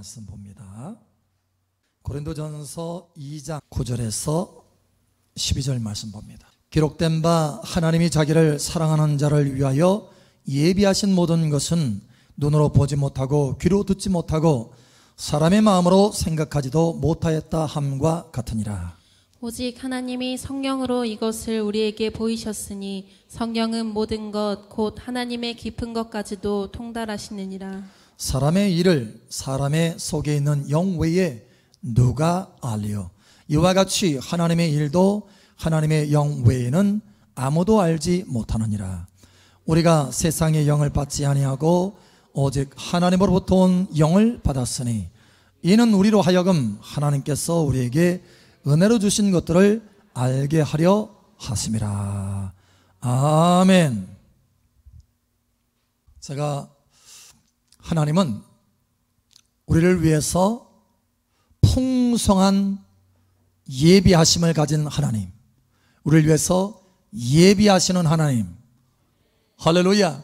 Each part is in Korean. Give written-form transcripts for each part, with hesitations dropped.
말씀 봅니다. 고린도전서 2장 9절에서 12절 말씀 봅니다. 기록된 바 하나님이 자기를 사랑하는 자를 위하여 예비하신 모든 것은 눈으로 보지 못하고 귀로 듣지 못하고 사람의 마음으로 생각하지도 못하였다 함과 같으니라. 오직 하나님이 성령으로 이것을 우리에게 보이셨으니 성령은 모든 것 곧 하나님의 깊은 것까지도 통달하시느니라. 사람의 일을 사람의 속에 있는 영 외에 누가 알리요? 이와 같이 하나님의 일도 하나님의 영 외에는 아무도 알지 못하느니라. 우리가 세상의 영을 받지 아니하고 오직 하나님으로부터 온 영을 받았으니 이는 우리로 하여금 하나님께서 우리에게 은혜로 주신 것들을 알게 하려 하심이라. 아멘. 제가 하나님은 우리를 위해서 풍성한 예비하심을 가진 하나님, 우리를 위해서 예비하시는 하나님, 할렐루야.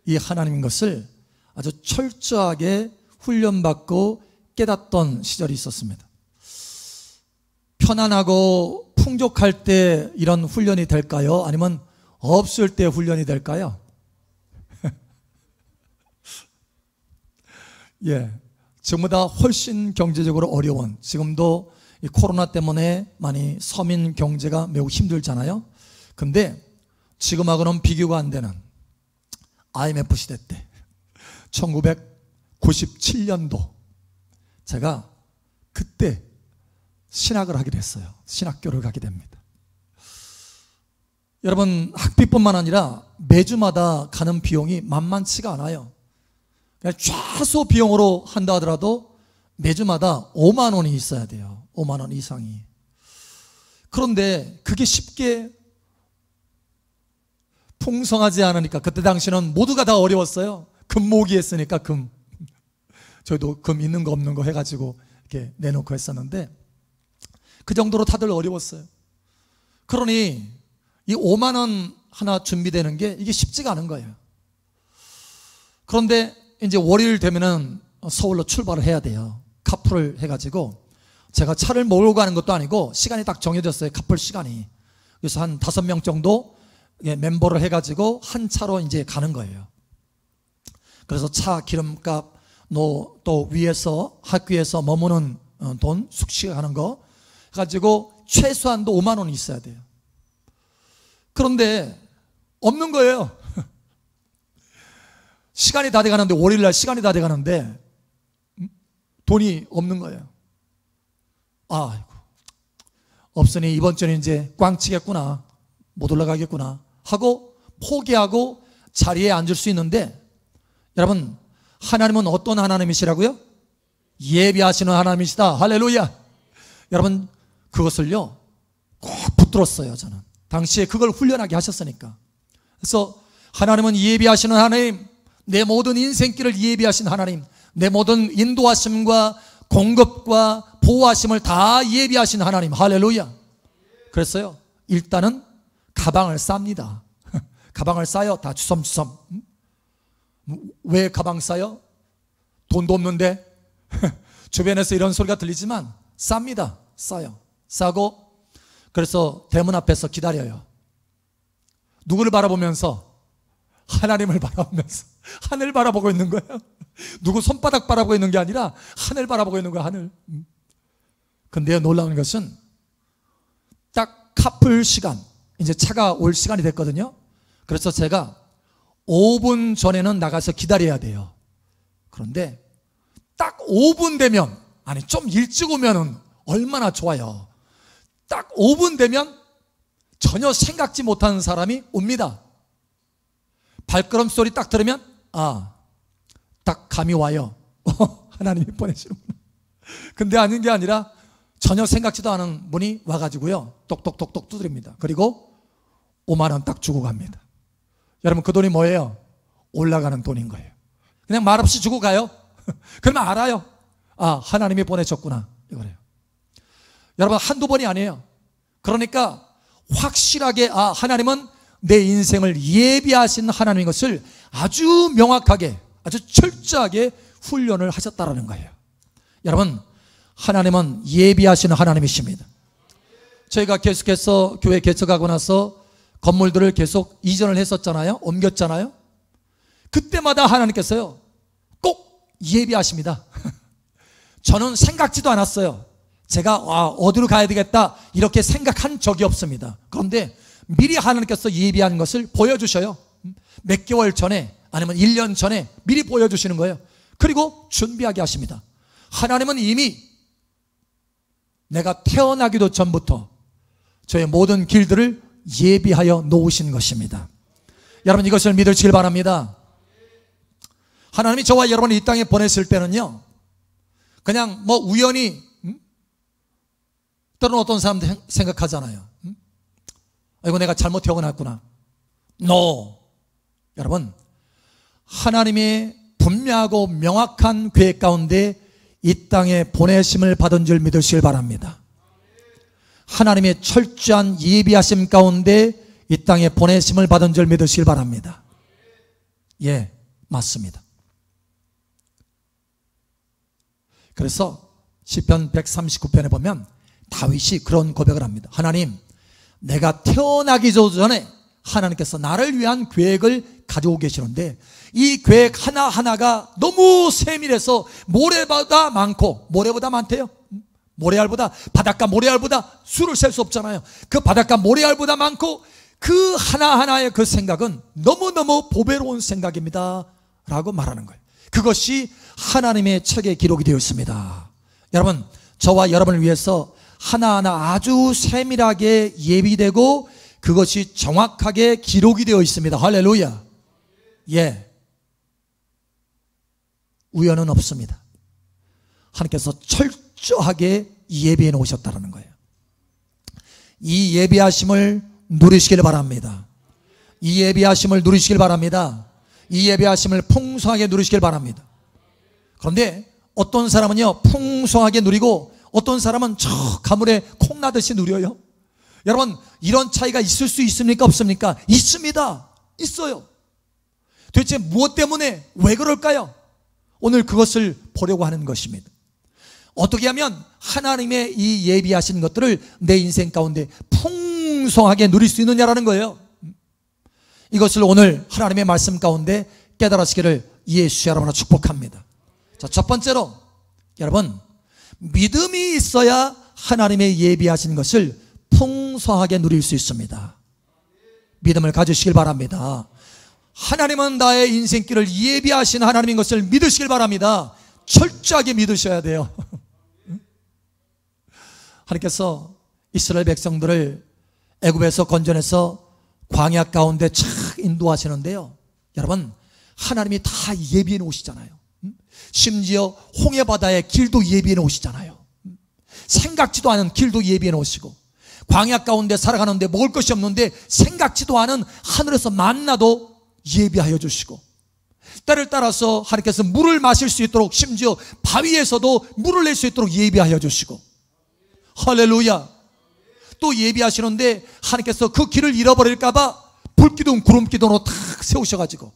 이 하나님인 것을 아주 철저하게 훈련받고 깨닫던 시절이 있었습니다. 편안하고 풍족할 때 이런 훈련이 될까요? 아니면 없을 때 훈련이 될까요? 예, 지금보다 훨씬 경제적으로 어려운, 지금도 이 코로나 때문에 많이 서민 경제가 매우 힘들잖아요. 근데 지금하고는 비교가 안 되는 IMF 시대 때 1997년도 제가 그때 신학을 하게 됐어요. 신학교를 가게 됩니다. 여러분, 학비뿐만 아니라 매주마다 가는 비용이 만만치가 않아요. 그냥 최소 비용으로 한다 하더라도 매주마다 5만 원이 있어야 돼요. 5만 원 이상이. 그런데 그게 쉽게 풍성하지 않으니까 그때 당시는 모두가 다 어려웠어요. 금 모으기 했으니까 금. 저희도 금 있는 거 없는 거 해가지고 이렇게 내놓고 했었는데 그 정도로 다들 어려웠어요. 그러니 이 5만 원 하나 준비되는 게 이게 쉽지가 않은 거예요. 그런데 이제 월요일 되면은 서울로 출발을 해야 돼요. 카풀을 해가지고 제가 차를 몰고 가는 것도 아니고 시간이 딱 정해졌어요. 카풀 시간이. 그래서 한 5명 정도 멤버를 해가지고 한 차로 이제 가는 거예요. 그래서 차 기름값, 또 위에서 학교에서 머무는 돈, 숙식하는 거 가지고 최소한도 5만 원이 있어야 돼요. 그런데 없는 거예요. 시간이 다 돼가는데, 월요일날 시간이 다 돼가는데 돈이 없는 거예요. 아이고, 없으니 이번 주는 이제 꽝 치겠구나, 못 올라가겠구나 하고 포기하고 자리에 앉을 수 있는데, 여러분, 하나님은 어떤 하나님이시라고요? 예비하시는 하나님이시다. 할렐루야. 여러분, 그것을요 꼭 붙들었어요. 저는 당시에 그걸 훈련하게 하셨으니까. 그래서 하나님은 예비하시는 하나님, 내 모든 인생길을 예비하신 하나님, 내 모든 인도하심과 공급과 보호하심을 다 예비하신 하나님. 할렐루야. 그랬어요. 일단은 가방을 쌉니다. 가방을 싸요. 다 주섬주섬. 왜 가방 싸요? 돈도 없는데. 주변에서 이런 소리가 들리지만 쌉니다. 싸요. 싸고, 그래서 대문 앞에서 기다려요. 누구를 바라보면서? 하나님을 바라보면서 하늘 바라보고 있는 거예요. 누구 손바닥 바라보고 있는 게 아니라 하늘 바라보고 있는 거야, 하늘. 근데 놀라운 것은 딱 카풀 시간, 이제 차가 올 시간이 됐거든요. 그래서 제가 5분 전에는 나가서 기다려야 돼요. 그런데 딱 5분 되면, 아니 좀 일찍 오면은 얼마나 좋아요. 딱 5분 되면 전혀 생각지 못하는 사람이 옵니다. 발걸음 소리 딱 들으면 딱 감이 와요. 하나님이 보내시는구나. 근데 아닌 게 아니라 전혀 생각지도 않은 분이 와가지고요 똑똑똑똑 두드립니다. 그리고 5만 원 딱 주고 갑니다. 여러분, 그 돈이 뭐예요? 올라가는 돈인 거예요. 그냥 말없이 주고 가요. 그러면 알아요. 하나님이 보내셨구나, 이거래요. 여러분, 한두 번이 아니에요. 그러니까 확실하게 하나님은 내 인생을 예비하신 하나님인 것을 아주 명확하게, 아주 철저하게 훈련을 하셨다라는 거예요. 여러분, 하나님은 예비하시는 하나님이십니다. 저희가 계속해서 교회 개척하고 나서 건물들을 계속 이전을 했었잖아요. 옮겼잖아요. 그때마다 하나님께서요 꼭 예비하십니다. 저는 생각지도 않았어요. 제가 어디로 가야 되겠다 이렇게 생각한 적이 없습니다. 그런데 미리 하나님께서 예비한 것을 보여주셔요. 몇 개월 전에 아니면 1년 전에 미리 보여주시는 거예요. 그리고 준비하게 하십니다. 하나님은 이미 내가 태어나기도 전부터 저의 모든 길들을 예비하여 놓으신 것입니다. 여러분, 이것을 믿으시길 바랍니다. 하나님이 저와 여러분을 이 땅에 보냈을 때는요 그냥 뭐 우연히 때로는 어떤 사람들 생각하잖아요. 아이고 내가 잘못 태어났구나. No. 여러분, 하나님의 분명하고 명확한 계획 가운데 이 땅에 보내심을 받은 줄 믿으시길 바랍니다. 하나님의 철저한 예비하심 가운데 이 땅에 보내심을 받은 줄 믿으시길 바랍니다. 예, 맞습니다. 그래서 시편 139편에 보면 다윗이 그런 고백을 합니다. 하나님, 내가 태어나기 전에 하나님께서 나를 위한 계획을 가지고 계시는데 이 계획 하나하나가 너무 세밀해서 모래보다 많고, 모래보다 많대요. 모래알보다, 바닷가 모래알보다 수를 셀 수 없잖아요. 그 바닷가 모래알보다 많고 그 하나하나의 그 생각은 너무너무 보배로운 생각입니다 라고 말하는 거예요. 그것이 하나님의 책에 기록이 되어 있습니다. 여러분, 저와 여러분을 위해서 하나하나 아주 세밀하게 예비되고 그것이 정확하게 기록이 되어 있습니다. 할렐루야. 예, 우연은 없습니다. 하나님께서 철저하게 예비해 놓으셨다는 거예요. 이 예비하심을 누리시길 바랍니다. 이 예비하심을 누리시길 바랍니다. 이 예비하심을 풍성하게 누리시길 바랍니다. 그런데 어떤 사람은요 풍성하게 누리고 어떤 사람은 저 가물에 콩나듯이 누려요. 여러분, 이런 차이가 있을 수 있습니까? 없습니까? 있습니다. 있어요. 도대체 무엇 때문에 왜 그럴까요? 오늘 그것을 보려고 하는 것입니다. 어떻게 하면 하나님의 이 예비하신 것들을 내 인생 가운데 풍성하게 누릴 수 있느냐라는 거예요. 이것을 오늘 하나님의 말씀 가운데 깨달으시기를 예수 여러분을 축복합니다. 자, 첫 번째로 여러분, 믿음이 있어야 하나님의 예비하신 것을 풍성하게 누릴 수 있습니다. 믿음을 가지시길 바랍니다. 하나님은 나의 인생길을 예비하신 하나님인 것을 믿으시길 바랍니다. 철저하게 믿으셔야 돼요. 하나님께서 이스라엘 백성들을 애굽에서 건져내서 광야 가운데 착 인도하시는데요, 여러분, 하나님이 다 예비해 놓으시잖아요. 심지어 홍해바다의 길도 예비해 놓으시잖아요. 생각지도 않은 길도 예비해 놓으시고, 광야 가운데 살아가는데 먹을 것이 없는데 생각지도 않은 하늘에서 만나도 예비하여 주시고, 때를 따라서 하나님께서 물을 마실 수 있도록, 심지어 바위에서도 물을 낼 수 있도록 예비하여 주시고, 할렐루야. 또 예비하시는데 하나님께서 그 길을 잃어버릴까봐 불기둥 구름기둥으로 탁 세우셔가지고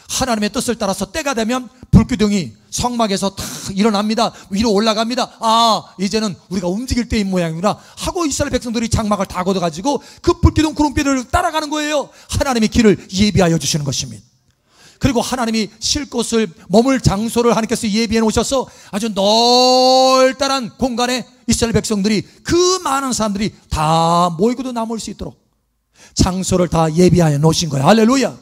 하나님의 뜻을 따라서 때가 되면 불기둥이 성막에서 탁 일어납니다. 위로 올라갑니다. 아, 이제는 우리가 움직일 때인 모양이구나 하고 이스라엘 백성들이 장막을 다 걷어가지고 그 불기둥 구름기둥을 따라가는 거예요. 하나님의 길을 예비하여 주시는 것입니다. 그리고 하나님이 쉴 곳을, 머물 장소를 하나님께서 예비해 놓으셔서 아주 넓다란 공간에 이스라엘 백성들이, 그 많은 사람들이 다 모이고도 남을 수 있도록 장소를 다 예비하여 놓으신 거예요. 할렐루야.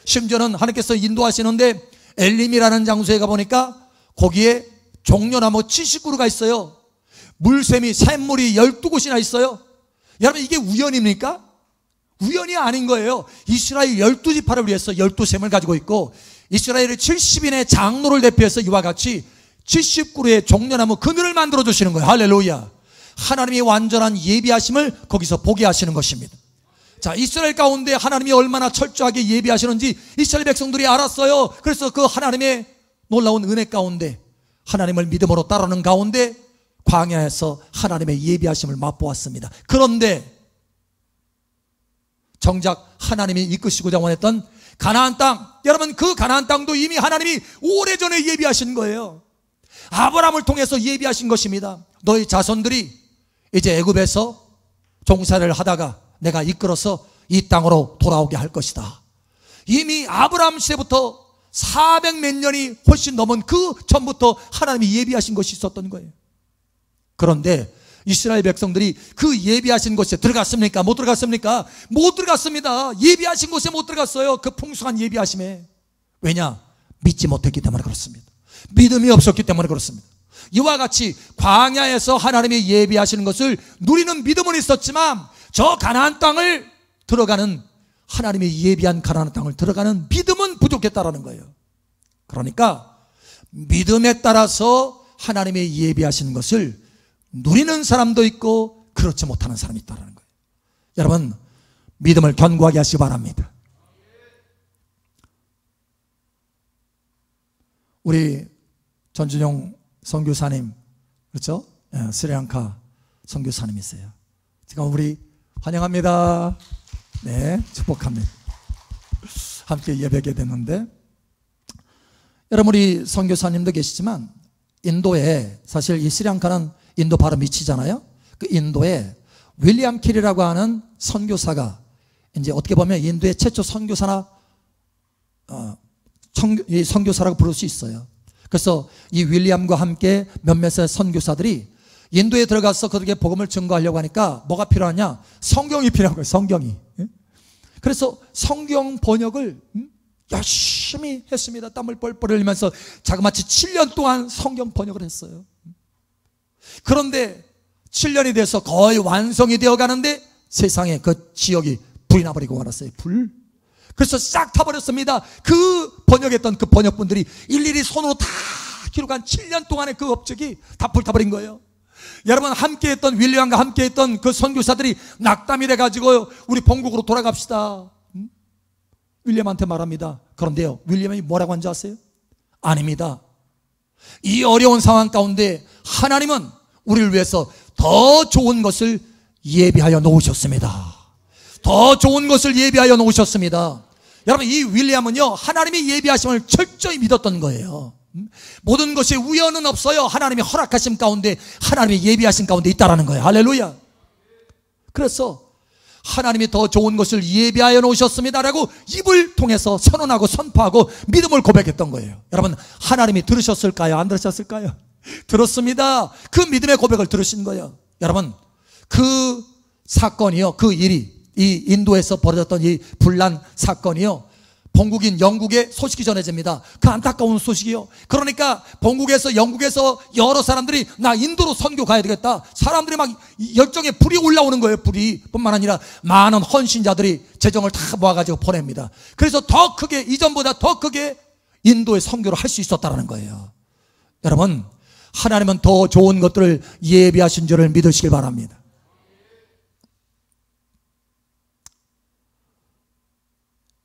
심지어는 하나님께서 인도하시는데 엘림이라는 장소에 가보니까 거기에 종려나무 70그루가 있어요. 물샘이, 샘물이 12곳이나 있어요. 여러분, 이게 우연입니까? 우연이 아닌 거예요. 이스라엘 12지파를 위해서 12샘을 가지고 있고, 이스라엘의 70인의 장로를 대표해서 이와 같이 70그루의 종려나무 그늘을 만들어 주시는 거예요. 할렐루야. 하나님이 완전한 예비하심을 거기서 보게 하시는 것입니다. 자, 이스라엘 가운데 하나님이 얼마나 철저하게 예비하시는지 이스라엘 백성들이 알았어요. 그래서 그 하나님의 놀라운 은혜 가운데, 하나님을 믿음으로 따르는 가운데 광야에서 하나님의 예비하심을 맛보았습니다. 그런데 정작 하나님이 이끄시고자 원했던 가나안 땅, 여러분 그 가나안 땅도 이미 하나님이 오래전에 예비하신 거예요. 아브라함을 통해서 예비하신 것입니다. 너희 자손들이 이제 애굽에서 종살이를 하다가 내가 이끌어서 이 땅으로 돌아오게 할 것이다. 이미 아브라함 시대부터 400몇 년이 훨씬 넘은 그 전부터 하나님이 예비하신 것이 있었던 거예요. 그런데 이스라엘 백성들이 그 예비하신 곳에 들어갔습니까? 못 들어갔습니까? 못 들어갔습니다. 예비하신 곳에 못 들어갔어요. 그 풍성한 예비하심에. 왜냐? 믿지 못했기 때문에 그렇습니다. 믿음이 없었기 때문에 그렇습니다. 이와 같이 광야에서 하나님이 예비하시는 것을 누리는 믿음은 있었지만 저 가나안 땅을 들어가는, 하나님이 예비한 가나안 땅을 들어가는 믿음은 부족했다라는 거예요. 그러니까 믿음에 따라서 하나님의 예비하시는 것을 누리는 사람도 있고 그렇지 못하는 사람이 있다는 거예요. 여러분, 믿음을 견고하게 하시기 바랍니다. 우리 전준용 선교사님, 그렇죠? 스리랑카 선교사님이세요. 지금 우리 환영합니다. 네, 축복합니다. 함께 예배하게 됐는데, 여러분 우리 선교사님도 계시지만 인도에, 사실 이 스리랑카는 인도 바로 밑이잖아요. 그 인도에 윌리엄 킬이라고 하는 선교사가, 이제 어떻게 보면 인도의 최초 선교사나 선교사라고 부를 수 있어요. 그래서 이 윌리엄과 함께 몇몇의 선교사들이 인도에 들어가서 그들에게 복음을 증거하려고 하니까 뭐가 필요하냐? 성경이 필요한 거예요. 성경이. 그래서 성경 번역을 열심히 했습니다. 땀을 뻘뻘 흘리면서 자그마치 7년 동안 성경 번역을 했어요. 그런데 7년이 돼서 거의 완성이 되어 가는데 세상에 그 지역이 불이 나버리고 말았어요. 불. 그래서 싹 타버렸습니다. 그 번역했던 그 번역분들이 일일이 손으로 다 기록한 7년 동안의 그 업적이 다 불타버린 거예요. 여러분, 함께했던 윌리엄과 함께했던 그 선교사들이 낙담이 돼가지고 우리 본국으로 돌아갑시다. 윌리엄한테 말합니다. 그런데요, 윌리엄이 뭐라고 한지 아세요? 아닙니다. 이 어려운 상황 가운데 하나님은 우리를 위해서 더 좋은 것을 예비하여 놓으셨습니다. 더 좋은 것을 예비하여 놓으셨습니다. 여러분, 이 윌리엄은요, 하나님의 예비하심을 철저히 믿었던 거예요. 모든 것이 우연은 없어요. 하나님의 허락하심 가운데, 하나님의 예비하심 가운데 있다라는 거예요. 할렐루야. 그래서 하나님이 더 좋은 것을 예비하여 놓으셨습니다라고 입을 통해서 선언하고 선포하고 믿음을 고백했던 거예요. 여러분, 하나님이 들으셨을까요? 안 들으셨을까요? 들었습니다. 그 믿음의 고백을 들으신 거예요. 여러분, 그 사건이요, 그 일이, 이 인도에서 벌어졌던 이 분란 사건이요, 본국인 영국에 소식이 전해집니다. 그 안타까운 소식이요. 그러니까 본국에서, 영국에서 여러 사람들이 나 인도로 선교 가야 되겠다. 사람들이 막 열정에 불이 올라오는 거예요. 불이. 뿐만 아니라 많은 헌신자들이 재정을 다 모아가지고 보냅니다. 그래서 더 크게, 이전보다 더 크게 인도의 선교를 할 수 있었다는 거예요. 여러분, 하나님은 더 좋은 것들을 예비하신 줄을 믿으시길 바랍니다.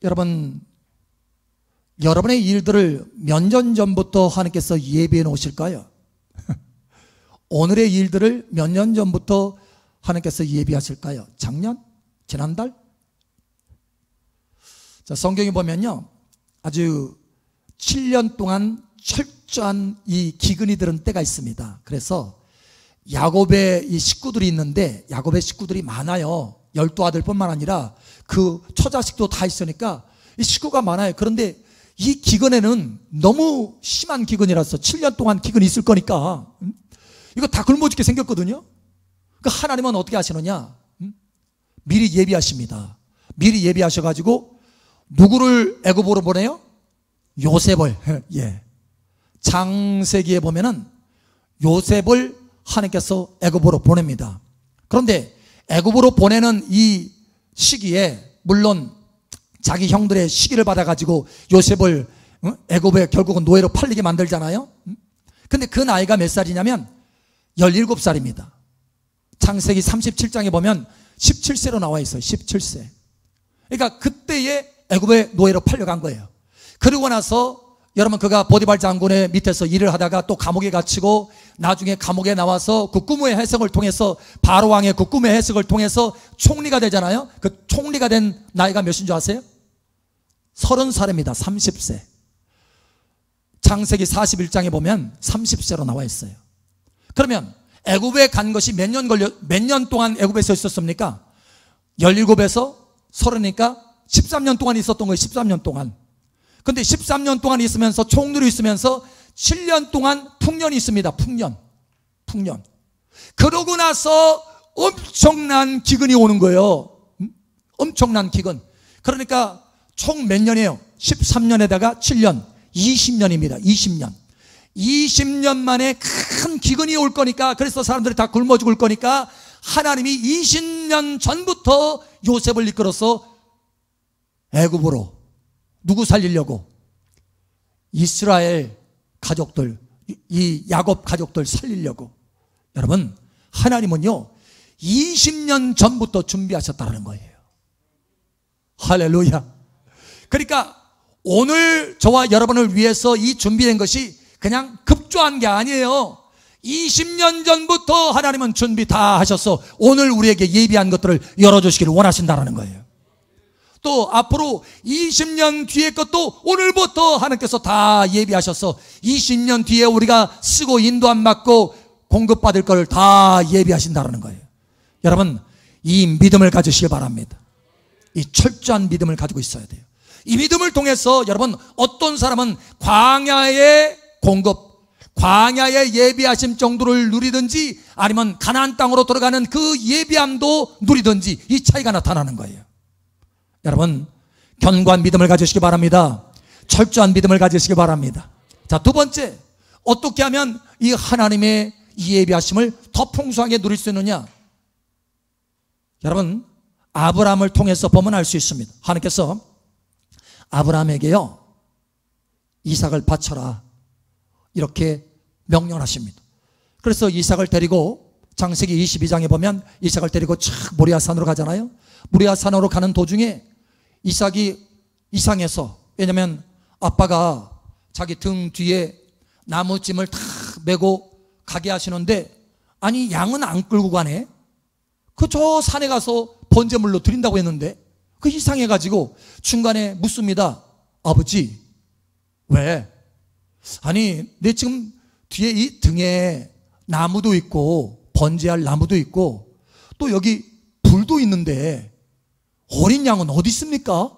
여러분, 여러분의 일들을 몇 년 전부터 하나님께서 예비해 놓으실까요? 오늘의 일들을 몇 년 전부터 하나님께서 예비하실까요? 작년? 지난달? 자, 성경에 보면요, 아주 7년 동안 철저한 이 기근이 들은 때가 있습니다. 그래서 야곱의 이 식구들이 있는데, 야곱의 식구들이 많아요. 12아들뿐만 아니라 그 처자식도 다 있으니까 이 식구가 많아요. 그런데 이 기근에는 너무 심한 기근이라서 7년 동안 기근이 있을 거니까 이거 다 굶어 죽게 생겼거든요. 그 하나님은 어떻게 하시느냐? 미리 예비하십니다. 미리 예비하셔가지고 누구를 애굽으로 보내요? 요셉을. 예. 창세기에 보면은 요셉을 하나님께서 애굽으로 보냅니다. 그런데 애굽으로 보내는 이 시기에 물론 자기 형들의 시기를 받아가지고 요셉을 애굽에 결국은 노예로 팔리게 만들잖아요. 근데 그 나이가 몇 살이냐면 17살입니다. 창세기 37장에 보면 17세로 나와 있어요. 17세. 그러니까 그때에 애굽에 노예로 팔려간 거예요. 그러고 나서 여러분, 그가 보디발 장군의 밑에서 일을 하다가 또 감옥에 갇히고 나중에 감옥에 나와서 그 꿈의 해석을 통해서, 바로 왕의 그 꿈의 해석을 통해서 총리가 되잖아요. 그 총리가 된 나이가 몇인 줄 아세요? 30살입니다. 30세. 창세기 41장에 보면 30세로 나와 있어요. 그러면 애굽에 간 것이 몇 년 동안 애굽에서 있었습니까? 17에서 30이니까 13년 동안 있었던 거예요. 13년 동안. 근데 13년 동안 있으면서 총리로 있으면서 7년 동안 풍년이 있습니다. 풍년. 그러고 나서 엄청난 기근이 오는 거예요. 엄청난 기근. 그러니까 총 몇 년이에요? 13년에다가 7년, 20년입니다. 20년 만에 큰 기근이 올 거니까, 그래서 사람들이 다 굶어 죽을 거니까 하나님이 20년 전부터 요셉을 이끌어서 애굽으로 누구 살리려고? 이스라엘 가족들, 이 야곱 가족들 살리려고. 여러분, 하나님은요 20년 전부터 준비하셨다는 거예요. 할렐루야. 그러니까 오늘 저와 여러분을 위해서 이 준비된 것이 그냥 급조한 게 아니에요. 20년 전부터 하나님은 준비 다 하셔서 오늘 우리에게 예비한 것들을 열어주시기를 원하신다는 거예요. 또 앞으로 20년 뒤의 것도 오늘부터 하나님께서 다 예비하셔서 20년 뒤에 우리가 쓰고 인도함 받고 공급받을 것을 다 예비하신다는 거예요. 여러분, 이 믿음을 가지시길 바랍니다. 이 철저한 믿음을 가지고 있어야 돼요. 이 믿음을 통해서 여러분, 어떤 사람은 광야의 공급, 광야의 예비하심 정도를 누리든지 아니면 가나안 땅으로 들어가는 그 예비함도 누리든지 이 차이가 나타나는 거예요. 여러분, 견고한 믿음을 가지시기 바랍니다. 철저한 믿음을 가지시기 바랍니다. 자, 두 번째, 어떻게 하면 이 하나님의 이 예비하심을 더 풍성하게 누릴 수 있느냐? 여러분, 아브라함을 통해서 보면 알 수 있습니다. 하나님께서 아브라함에게요 이삭을 바쳐라 이렇게 명령하십니다. 그래서 이삭을 데리고 창세기 22장에 보면 이삭을 데리고 착 모리아산으로 가잖아요. 모리아산으로 가는 도중에 이삭이 이상해서, 왜냐하면 아빠가 자기 등 뒤에 나무찜을 다 메고 가게 하시는데, 아니 양은 안 끌고 가네. 그 저 산에 가서 번제물로 드린다고 했는데 그 이상해가지고 중간에 묻습니다. 아버지, 왜? 아니 내 지금 뒤에 이 등에 나무도 있고 번제할 나무도 있고 또 여기 불도 있는데 어린 양은 어디 있습니까?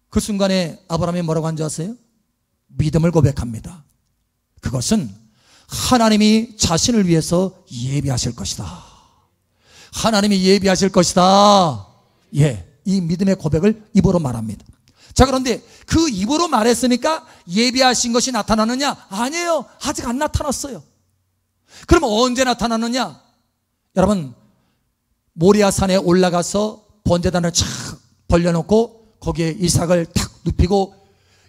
그 순간에 아브라함이 뭐라고 한 줄 아세요? 믿음을 고백합니다. 그것은 하나님이 자신을 위해서 예비하실 것이다. 하나님이 예비하실 것이다. 예, 이 믿음의 고백을 입으로 말합니다. 자, 그런데 그 입으로 말했으니까 예비하신 것이 나타나느냐? 아니에요. 아직 안 나타났어요. 그럼 언제 나타나느냐? 여러분, 모리아산에 올라가서 번제단을 착 벌려놓고 거기에 이삭을 탁 눕히고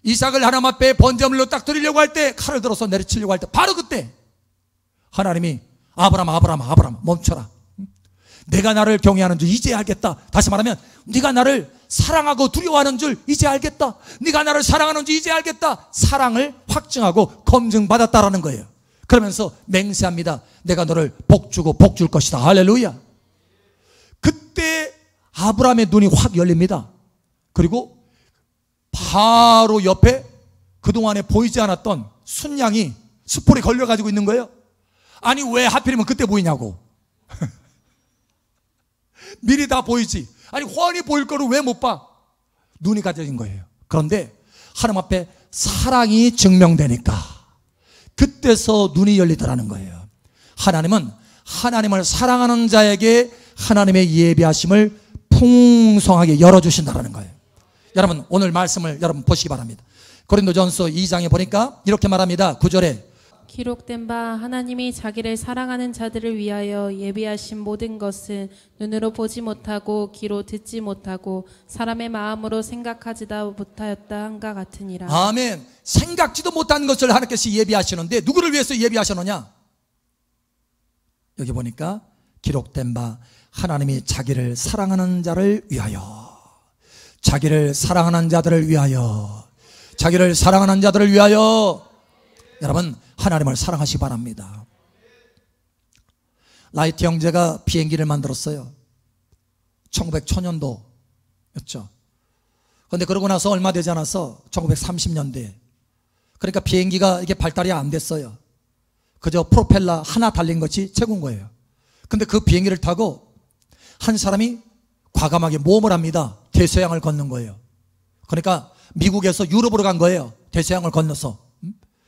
이삭을 하나님 앞에 번제물로 딱 드리려고 할 때, 칼을 들어서 내리치려고 할 때, 바로 그때 하나님이 아브라함 멈춰라. 내가 나를 경외하는 줄 이제 알겠다. 다시 말하면 네가 나를 사랑하고 두려워하는 줄 이제 알겠다. 네가 나를 사랑하는 줄 이제 알겠다. 사랑을 확증하고 검증받았다라는 거예요. 그러면서 맹세합니다. 내가 너를 복주고 복줄 것이다. 할렐루야. 그때 아브라함의 눈이 확 열립니다. 그리고 바로 옆에 그동안에 보이지 않았던 순양이 수풀에 걸려가지고 있는 거예요. 아니 왜 하필이면 그때 보이냐고. 미리 다 보이지. 아니 훤히 보일 거를 왜 못 봐? 눈이 가져진 거예요. 그런데 하나님 앞에 사랑이 증명되니까 그때서 눈이 열리더라는 거예요. 하나님은 하나님을 사랑하는 자에게 하나님의 예비하심을 풍성하게 열어주신다는 거예요. 여러분, 오늘 말씀을 여러분 보시기 바랍니다. 고린도전서 2장에 보니까 이렇게 말합니다. 9절에 기록된 바 하나님이 자기를 사랑하는 자들을 위하여 예비하신 모든 것은 눈으로 보지 못하고 귀로 듣지 못하고 사람의 마음으로 생각하지도 못하였다 한가 같으니라. 아멘. 생각지도 못한 것을 하나님께서 예비하시는데 누구를 위해서 예비하셨느냐? 여기 보니까 기록된 바 하나님이 자기를 사랑하는 자를 위하여, 자기를 사랑하는 자들을 위하여, 자기를 사랑하는 자들을 위하여. 여러분, 하나님을 사랑하시기 바랍니다. 라이트 형제가 비행기를 만들었어요. 1900년도였죠. 그런데 그러고 나서 얼마 되지 않아서 1930년대, 그러니까 비행기가 이게 발달이 안 됐어요. 그저 프로펠러 하나 달린 것이 최고인 거예요. 근데 그 비행기를 타고 한 사람이 과감하게 모험을 합니다. 대서양을 걷는 거예요. 그러니까 미국에서 유럽으로 간 거예요. 대서양을 건너서.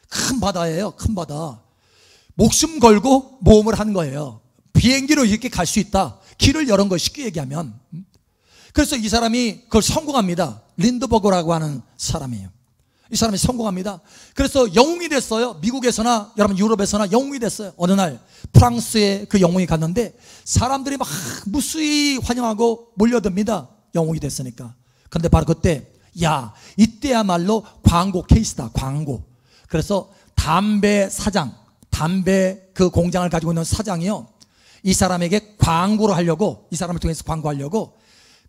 큰 바다예요. 큰 바다. 목숨 걸고 모험을 한 거예요. 비행기로 이렇게 갈 수 있다. 길을 열은 거 쉽게 얘기하면. 그래서 이 사람이 그걸 성공합니다. 린드버그라고 하는 사람이에요. 이 사람이 성공합니다. 그래서 영웅이 됐어요. 미국에서나 여러분 유럽에서나 영웅이 됐어요. 어느 날 프랑스에 그 영웅이 갔는데 사람들이 막 무수히 환영하고 몰려듭니다. 영웅이 됐으니까. 그런데 바로 그때, 야, 이때야말로 광고 케이스다. 광고. 그래서 담배 사장, 담배 그 공장을 가지고 있는 사장이요, 이 사람에게 광고를 하려고, 이 사람을 통해서 광고하려고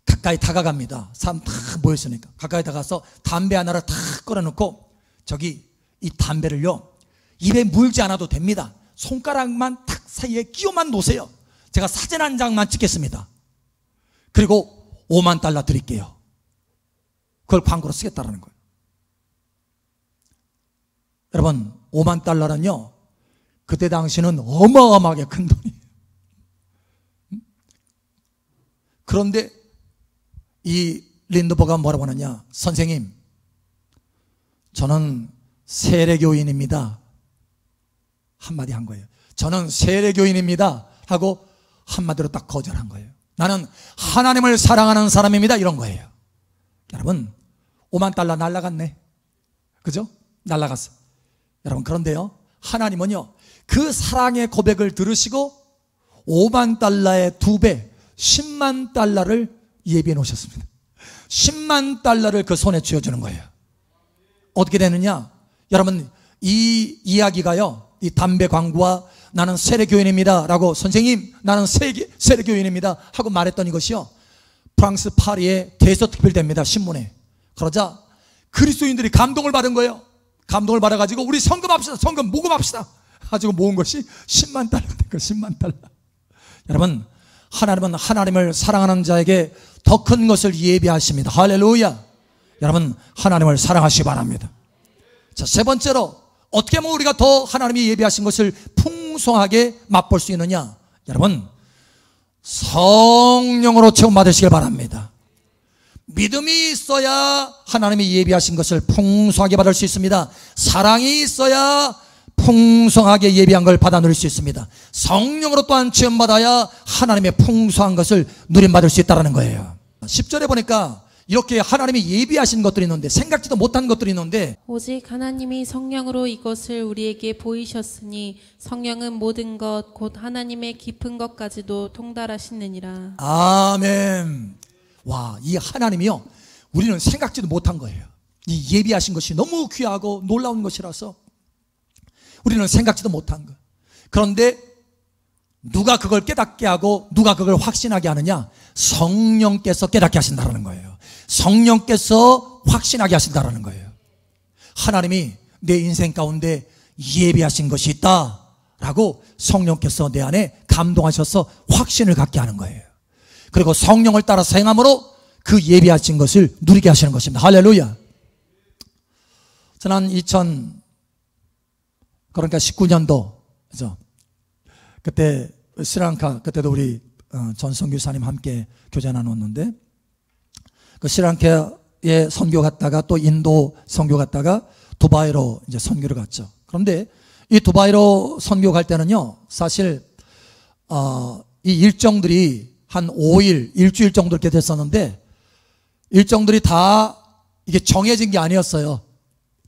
가까이 다가갑니다. 사람 다 모였으니까 가까이 다가가서 담배 하나를 탁 꺼내놓고, 저기 이 담배를요 입에 물지 않아도 됩니다. 손가락만 탁 사이에 끼워만 놓으세요. 제가 사진 한 장만 찍겠습니다. 그리고 $50,000 드릴게요. 그걸 광고로 쓰겠다라는 거예요. 여러분, $50,000는요 그때 당시는 어마어마하게 큰 돈이에요. 그런데 이 린드버그가 뭐라고 하느냐, 선생님, 저는 세례교인입니다. 한마디 한 거예요. 저는 세례교인입니다 하고 한마디로 딱 거절한 거예요. 나는 하나님을 사랑하는 사람입니다, 이런 거예요. 여러분, $50,000 날라갔네. 그죠? 날라갔어. 여러분, 그런데요, 하나님은요 그 사랑의 고백을 들으시고 $50,000의 2배, $100,000를 예비해 놓으셨습니다. $100,000를 그 손에 쥐어주는 거예요. 어떻게 되느냐, 여러분, 이 이야기가요, 이 담배 광고와 나는 세례교인입니다 라고, 선생님 나는 세례교인입니다 하고 말했던 이것이요 프랑스 파리에 대서특필됩니다. 신문에. 그러자 그리스도인들이 감동을 받은 거예요. 감동을 받아가지고 우리 성금합시다, 성금 모금합시다 가지고 모은 것이 $100,000 된 거예요. $100,000. 여러분, 하나님은 하나님을 사랑하는 자에게 더 큰 것을 예비하십니다. 할렐루야. 여러분, 하나님을 사랑하시기 바랍니다. 자, 세 번째로 어떻게 하면 우리가 더 하나님이 예비하신 것을 풍성하게 맛볼 수 있느냐, 여러분, 성령으로 체험받으시길 바랍니다. 믿음이 있어야 하나님이 예비하신 것을 풍성하게 받을 수 있습니다. 사랑이 있어야 풍성하게 예비한 걸 받아 누릴 수 있습니다. 성령으로 또한 체험받아야 하나님의 풍성한 것을 누림받을 수 있다는 거예요. 10절에 보니까 이렇게 하나님이 예비하신 것들이 있는데, 생각지도 못한 것들이 있는데, 오직 하나님이 성령으로 이것을 우리에게 보이셨으니 성령은 모든 것 곧 하나님의 깊은 것까지도 통달하시느니라. 아멘. 와, 이 하나님이요 우리는 생각지도 못한 거예요. 이 예비하신 것이 너무 귀하고 놀라운 것이라서 우리는 생각지도 못한 거. 그런데 누가 그걸 깨닫게 하고 누가 그걸 확신하게 하느냐, 성령께서 깨닫게 하신다는 거예요. 성령께서 확신하게 하신다는 거예요. 하나님이 내 인생 가운데 예비하신 것이 있다라고 성령께서 내 안에 감동하셔서 확신을 갖게 하는 거예요. 그리고 성령을 따라서 행함으로 그 예비하신 것을 누리게 하시는 것입니다. 할렐루야. 지난 19년도 그죠? 그때 스리랑카, 그때도 우리 전성 교사님 함께 교제 나눴는데, 그 스리랑카에 선교 갔다가 또 인도 선교 갔다가 두바이로 이제 선교를 갔죠. 그런데 이 두바이로 선교 갈 때는요, 사실 이 일정들이 한 5일, 일주일 정도 이렇게 됐었는데, 일정들이 다 이게 정해진 게 아니었어요.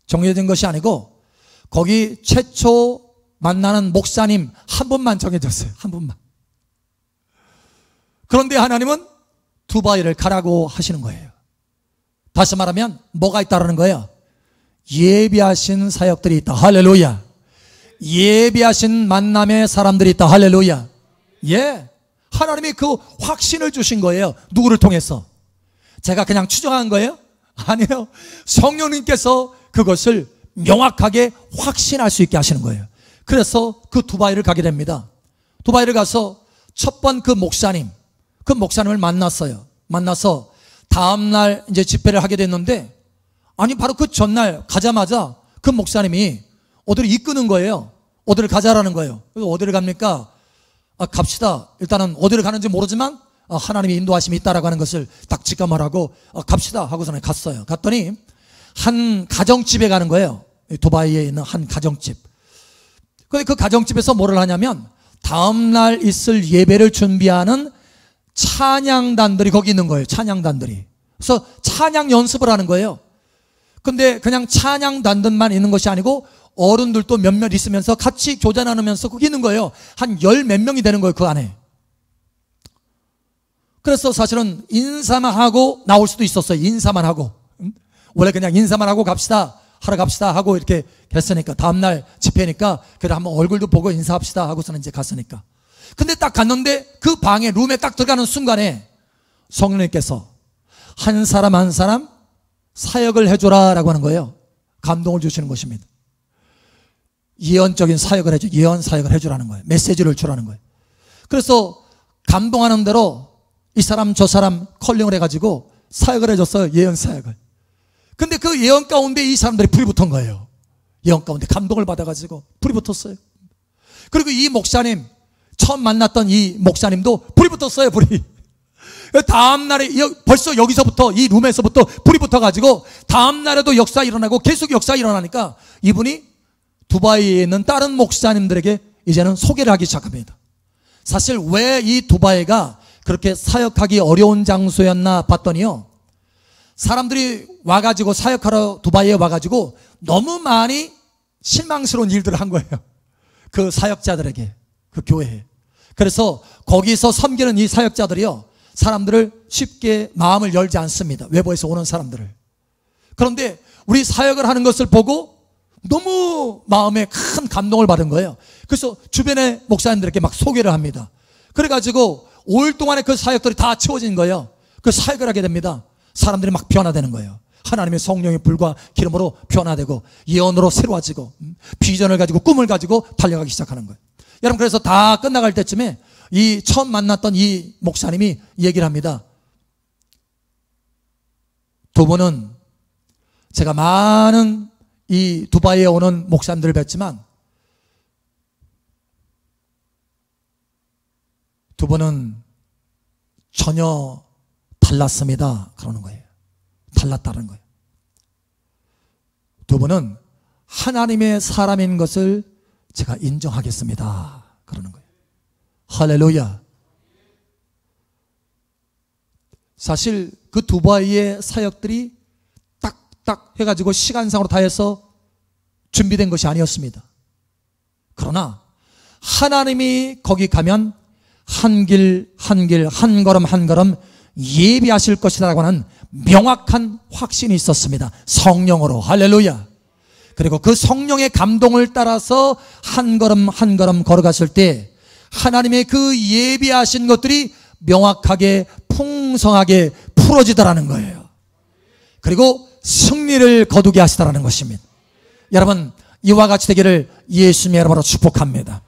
정해진 것이 아니고 거기 최초 만나는 목사님 한 분만 정해졌어요. 한 분만. 그런데 하나님은 두바이를 가라고 하시는 거예요. 다시 말하면 뭐가 있다라는 거예요? 예비하신 사역들이 있다. 할렐루야. 예비하신 만남의 사람들이 있다. 할렐루야. 예, 하나님이 그 확신을 주신 거예요. 누구를 통해서? 제가 그냥 추정한 거예요? 아니에요. 성령님께서 그것을 명확하게 확신할 수 있게 하시는 거예요. 그래서 그 두바이를 가게 됩니다. 두바이를 가서 첫 번 그 목사님을 만났어요. 만나서 다음날 이제 집회를 하게 됐는데, 아니 바로 그 전날 가자마자 그 목사님이 어디를 이끄는 거예요. 어디를 가자라는 거예요. 그래서 어디를 갑니까? 갑시다. 일단은 어디를 가는지 모르지만 하나님의 인도하심이 있다라고 하는 것을 딱 직감하라고 갑시다 하고서는 갔어요. 갔더니 한 가정집에 가는 거예요. 두바이에 있는 한 가정집. 근데 그 가정집에서 뭐를 하냐면 다음날 있을 예배를 준비하는 찬양단들이 거기 있는 거예요. 찬양단들이. 그래서 찬양 연습을 하는 거예요. 근데 그냥 찬양단들만 있는 것이 아니고 어른들도 몇몇 있으면서 같이 교제 나누면서 거기 있는 거예요. 한 열 몇 명이 되는 거예요, 그 안에. 그래서 사실은 인사만 하고 나올 수도 있었어요. 인사만 하고. 원래 그냥 인사만 하고 갑시다, 하러 갑시다 하고 이렇게 했으니까, 다음날 집회니까 그래 한번 얼굴도 보고 인사합시다 하고서는 이제 갔으니까. 근데 딱 갔는데 그 방에, 룸에 딱 들어가는 순간에 성령님께서 한 사람 한 사람 사역을 해줘라 라고 하는 거예요. 감동을 주시는 것입니다. 예언적인 사역을 해줘, 예언 사역을 해주라는 거예요. 메시지를 주라는 거예요. 그래서 감동하는 대로 이 사람 저 사람 컬링을 해가지고 사역을 해줬어요. 예언 사역을. 근데 그 예언 가운데 이 사람들이 불이 붙은 거예요. 예언 가운데 감동을 받아가지고 불이 붙었어요. 그리고 이 목사님, 처음 만났던 이 목사님도 불이 붙었어요. 불이. 다음날에 벌써 여기서부터 이 룸에서부터 불이 붙어가지고 다음날에도 역사 일어나고 계속 역사 일어나니까 이분이 두바이에 있는 다른 목사님들에게 이제는 소개를 하기 시작합니다. 사실 왜 이 두바이가 그렇게 사역하기 어려운 장소였나 봤더니요, 사람들이 와가지고 사역하러 두바이에 와가지고 너무 많이 실망스러운 일들을 한 거예요. 그 사역자들에게, 그 교회에. 그래서 거기서 섬기는 이 사역자들이요, 사람들을 쉽게 마음을 열지 않습니다. 외부에서 오는 사람들을. 그런데 우리 사역을 하는 것을 보고 너무 마음에 큰 감동을 받은 거예요. 그래서 주변의 목사님들에게 막 소개를 합니다. 그래가지고 5일 동안에 그 사역들이 다 채워진 거예요. 그 사역을 하게 됩니다. 사람들이 막 변화되는 거예요. 하나님의 성령의 불과 기름으로 변화되고 예언으로 새로워지고 비전을 가지고 꿈을 가지고 달려가기 시작하는 거예요. 여러분, 그래서 다 끝나갈 때쯤에 이 처음 만났던 이 목사님이 얘기를 합니다. 두 분은 제가 많은 이 두바이에 오는 목사님들을 뵀지만 두 분은 전혀 달랐습니다. 그러는 거예요. 달랐다는 거예요. 두 분은 하나님의 사람인 것을 제가 인정하겠습니다. 그러는 거예요. 할렐루야. 사실 그 두바이의 사역들이 딱딱 해가지고 시간상으로 다 해서 준비된 것이 아니었습니다. 그러나 하나님이 거기 가면 한 길 한 길 한 걸음 한 걸음 예비하실 것이라고 하는 명확한 확신이 있었습니다. 성령으로. 할렐루야. 그리고 그 성령의 감동을 따라서 한 걸음 한 걸음 걸어갔을 때 하나님의 그 예비하신 것들이 명확하게 풍성하게 풀어지더라는 거예요. 그리고 승리를 거두게 하시더라는 것입니다. 여러분, 이와 같이 되기를 예수님의 이름으로 축복합니다.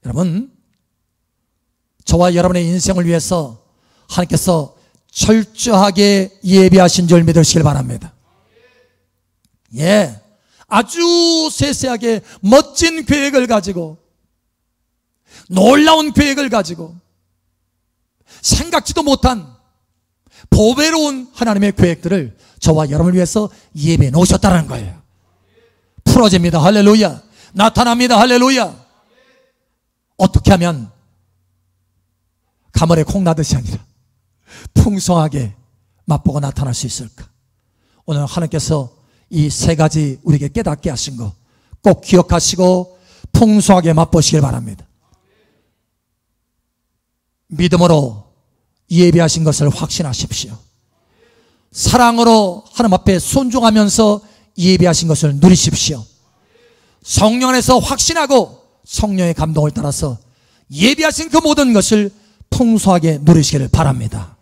여러분, 저와 여러분의 인생을 위해서 하나님께서 철저하게 예비하신 줄 믿으시길 바랍니다. 예, 아주 세세하게 멋진 계획을 가지고, 놀라운 계획을 가지고, 생각지도 못한 보배로운 하나님의 계획들을 저와 여러분을 위해서 예비해 놓으셨다는 거예요. 풀어집니다. 할렐루야. 나타납니다. 할렐루야. 어떻게 하면 가물에 콩 나듯이 아니라 풍성하게 맛보고 나타날 수 있을까? 오늘 하나님께서 이 세 가지 우리에게 깨닫게 하신 거 꼭 기억하시고 풍성하게 맛보시길 바랍니다. 믿음으로 예비하신 것을 확신하십시오. 사랑으로 하나님 앞에 순종하면서 예비하신 것을 누리십시오. 성령 안에서 확신하고 성령의 감동을 따라서 예비하신 그 모든 것을 풍성하게 누리시기를 바랍니다.